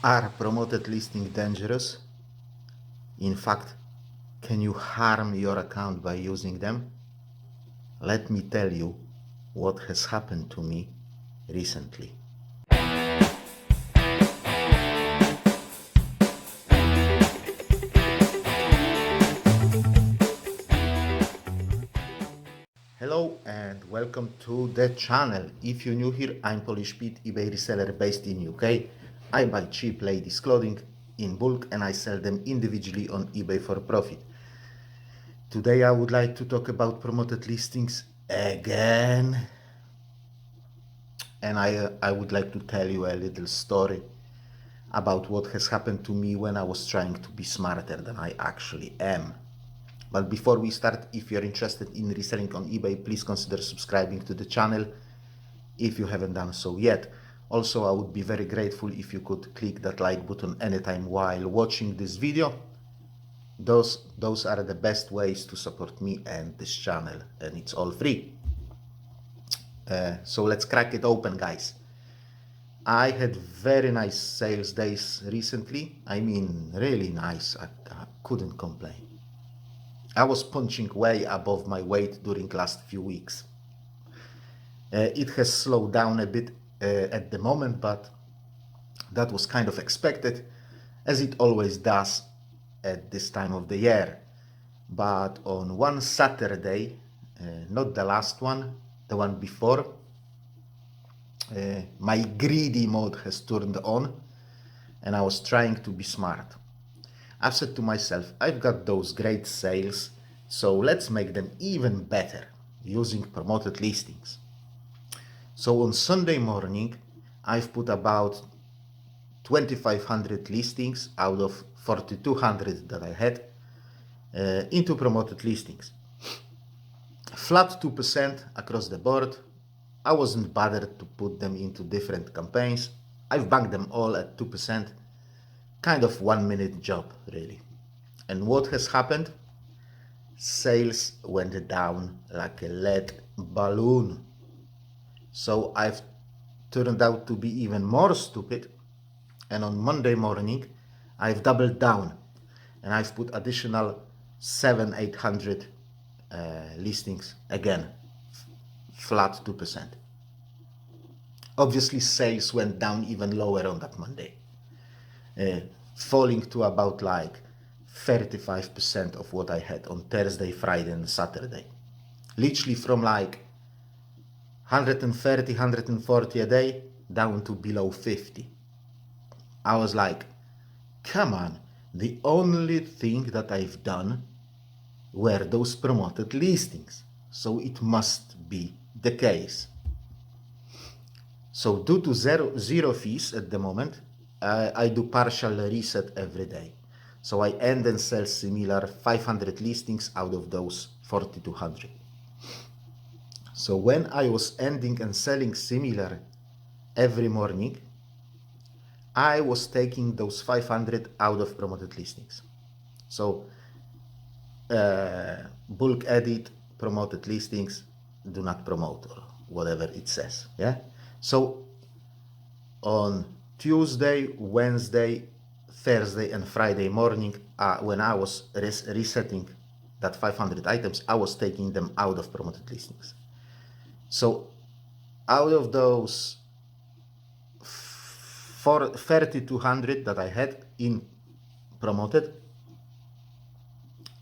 Are promoted listings dangerous? In fact, can you harm your account by using them? Let me tell you what has happened to me recently. Hello and welcome to the channel. If you're new here, I'm Polish Pete, eBay reseller based in UK. I buy cheap ladies clothing in bulk and I sell them individually on eBay for profit. Today I would like to talk about promoted listings again, and I would like to tell you a little story about what has happened to me when I was trying to be smarter than I actually am. But before we start, if you're interested in reselling on eBay, please consider subscribing to the channel if you haven't done so yet. Also, I would be very grateful if you could click that like button anytime while watching this video. Those are the best ways to support me and this channel, and it's all free. So let's crack it open, guys. I had very nice sales days recently. I mean, really nice. I couldn't complain. I was punching way above my weight during last few weeks. It has slowed down a bit at the moment, but that was kind of expected, as it always does at this time of the year. But on one Saturday, not the last one, the one before, my greedy mode has turned on and I was trying to be smart. I've said to myself, I've got those great sales, so let's make them even better using promoted listings. So on Sunday morning, I've put about 2,500 listings out of 4,200 that I had into promoted listings. Flat 2% across the board. I wasn't bothered to put them into different campaigns. I've banked them all at 2%. Kind of 1 minute job, really. And what has happened? Sales went down like a lead balloon. So I've turned out to be even more stupid. And on Monday morning, I've doubled down and I've put additional 700-800 listings again, flat 2%. Obviously, sales went down even lower on that Monday, falling to about like 35% of what I had on Thursday, Friday, and Saturday. Literally from like 130, 140 a day down to below 50. I was like, come on, the only thing that I've done were those promoted listings, so it must be the case. So due to zero fees at the moment, I do partial reset every day. So I end and sell similar 500 listings out of those 4,200. So when I was ending and selling similar every morning, I was taking those 500 out of promoted listings. So bulk edit, promoted listings, do not promote, or whatever it says. Yeah. So on Tuesday, Wednesday, Thursday, and Friday morning, when I was resetting that 500 items, I was taking them out of promoted listings. So out of those 3,200 that I had in promoted,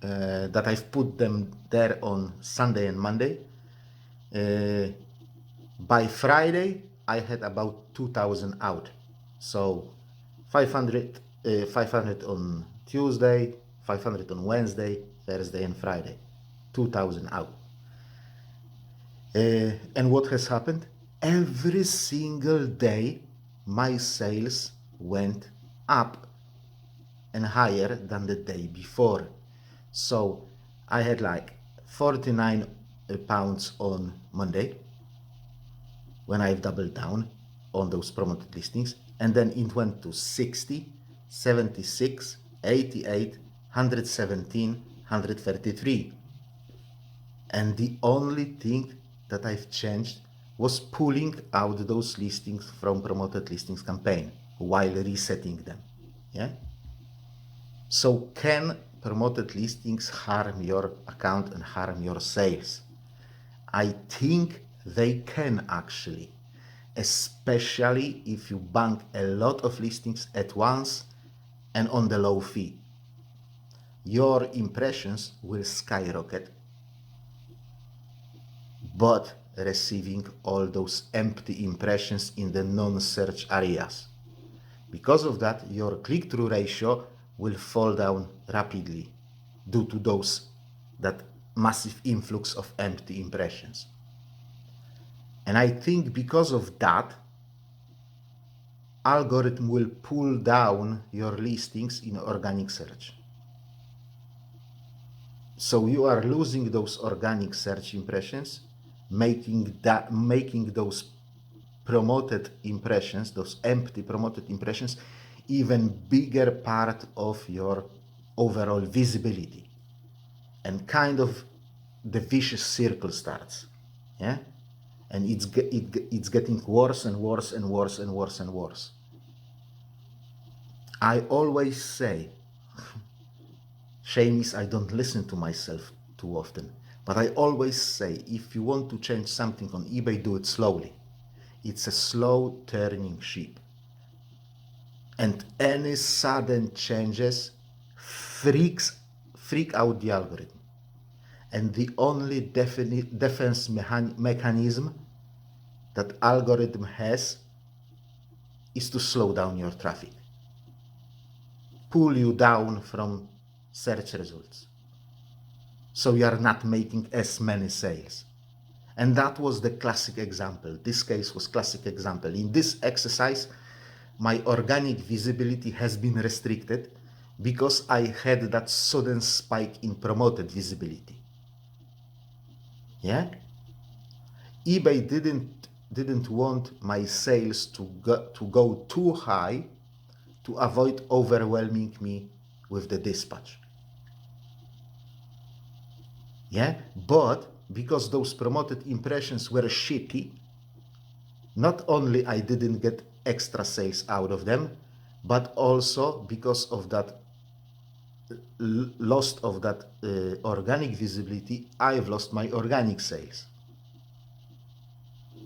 that I've put them there on Sunday and Monday, by Friday I had about 2,000 out. So 500 on Tuesday, 500 on Wednesday, Thursday, and Friday, 2,000 out. And what has happened? Every single day my sales went up and higher than the day before. So I had like 49 pounds on Monday when I've doubled down on those promoted listings, and then it went to 60, 76, 88, 117, 133. And the only thing that I've changed was pulling out those listings from promoted listings campaign. while resetting them. Yeah. So can promoted listings harm your account and harm your sales? I think they can actually, especially if you bank a lot of listings at once and on the low fee. Your impressions will skyrocket, but receiving all those empty impressions in the non-search areas. Because of that, your click-through ratio will fall down rapidly due to that massive influx of empty impressions. And I think because of that, algorithm will pull down your listings in organic search. So you are losing those organic search impressions, making those promoted impressions, those empty promoted impressions, even bigger part of your overall visibility. And kind of the vicious circle starts. Yeah? And it's getting worse and worse and worse and worse and worse. I always say, shame is I don't listen to myself too often, but I always say, if you want to change something on eBay, do it slowly. It's a slow turning ship. And any sudden changes freak out the algorithm. And the only defense mechanism that algorithm has is to slow down your traffic, pull you down from search results, so you are not making as many sales. And that was the classic example. This case was classic example. In this exercise, my organic visibility has been restricted because I had that sudden spike in promoted visibility. Yeah? eBay didn't want my sales to go too high to avoid overwhelming me with the dispatch. Yeah, but because those promoted impressions were shitty, not only I didn't get extra sales out of them, but also because of that loss of that organic visibility, I've lost my organic sales.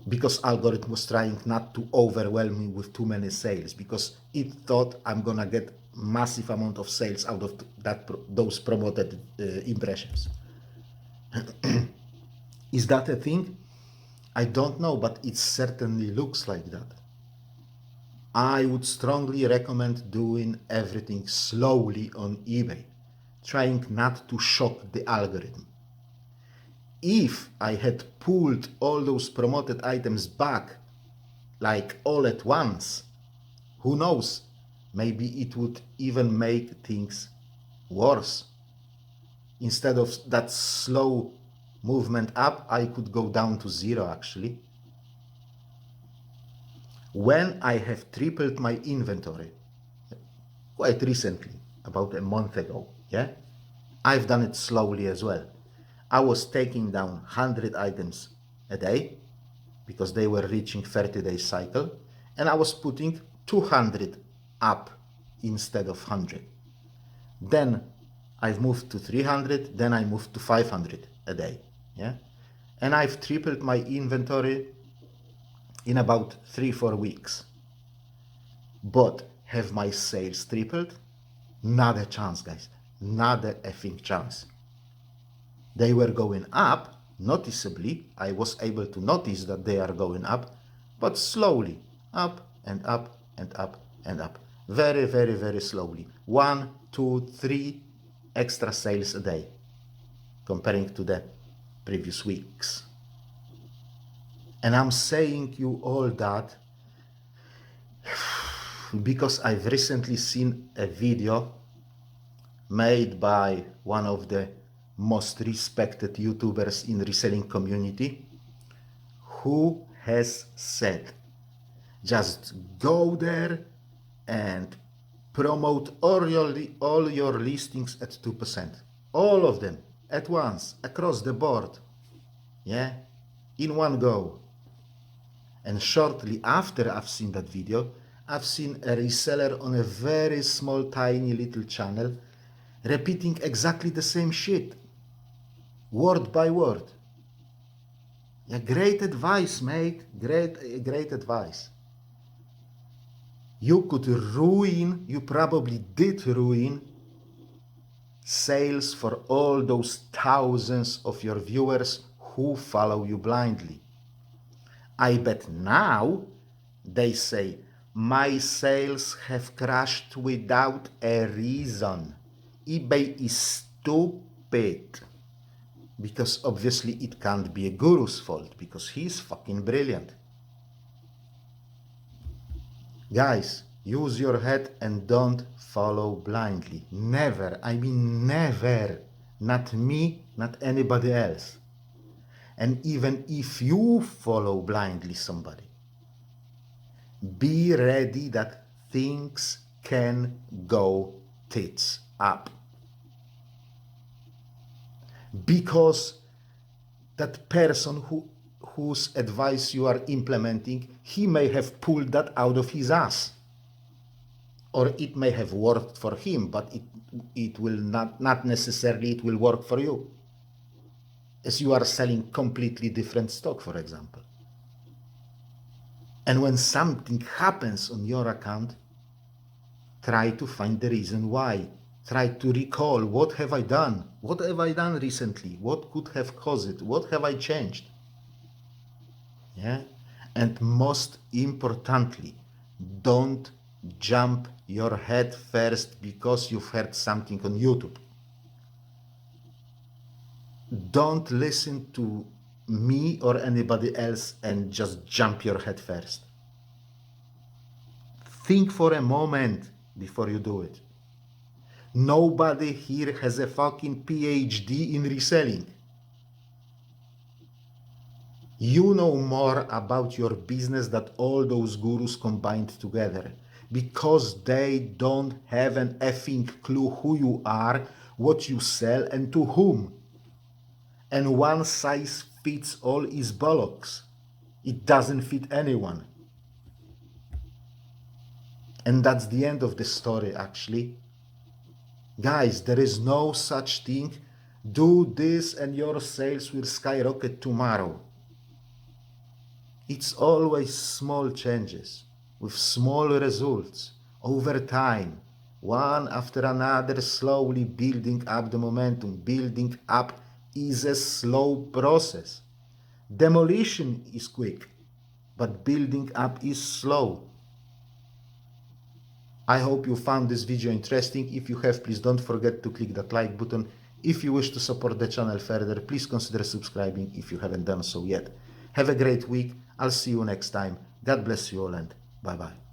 Because algorithm was trying not to overwhelm me with too many sales, because it thought I'm gonna get massive amount of sales out of those promoted impressions. Is that a thing? I don't know, but it certainly looks like that. I would strongly recommend doing everything slowly on eBay, trying not to shock the algorithm. If I had pulled all those promoted items back, like all at once, who knows, maybe it would even make things worse. Instead of that slow movement up, I could go down to zero actually. When I have tripled my inventory, quite recently, about a month ago, yeah, I've done it slowly as well. I was taking down 100 items a day because they were reaching 30-day cycle, and I was putting 200 up instead of 100. Then I've moved to 300, then I moved to 500 a day, yeah? And I've tripled my inventory in about 3-4 weeks. But have my sales tripled? Not a chance, guys. Not a effing chance. They were going up noticeably. I was able to notice that they are going up, but slowly, up and up and up and up. Very, very, very slowly. 1, 2, 3 extra sales a day comparing to the previous weeks. And I'm saying you all that because I've recently seen a video made by one of the most respected YouTubers in reselling community, who has said, just go there and promote all your listings at 2%. All of them at once, across the board. Yeah, in one go. And shortly after I've seen that video, I've seen a reseller on a very small, tiny little channel repeating exactly the same shit, word by word. Yeah, great advice, mate. Great advice. You could ruin, you probably did ruin sales for all those thousands of your viewers who follow you blindly. I bet now they say, my sales have crashed without a reason. eBay is stupid. Because obviously it can't be a guru's fault, because he's fucking brilliant. Guys, use your head and don't follow blindly. Never, I mean never. Not me, not anybody else. And even if you follow blindly somebody, be ready that things can go tits up. Because that person whose advice you are implementing, he may have pulled that out of his ass. Or it may have worked for him, but it will not necessarily it will work for you. As you are selling completely different stock, for example. And when something happens on your account, try to find the reason why. Try to recall, what have I done? What have I done recently? What could have caused it? What have I changed? Yeah? And most importantly, don't jump your head first because you've heard something on YouTube. Don't listen to me or anybody else and just jump your head first. Think for a moment before you do it. Nobody here has a fucking PhD in reselling. You know more about your business than all those gurus combined together, because they don't have an effing clue who you are, what you sell, and to whom. And one size fits all is bollocks. It doesn't fit anyone. And that's the end of the story, actually. Guys, there is no such thing. Do this and your sales will skyrocket tomorrow. It's always small changes with small results over time, one after another, slowly building up the momentum. Building up is a slow process. Demolition is quick, but building up is slow. I hope you found this video interesting. If you have, please don't forget to click that like button. If you wish to support the channel further, please consider subscribing if you haven't done so yet. Have a great week. I'll see you next time. God bless you all and bye-bye.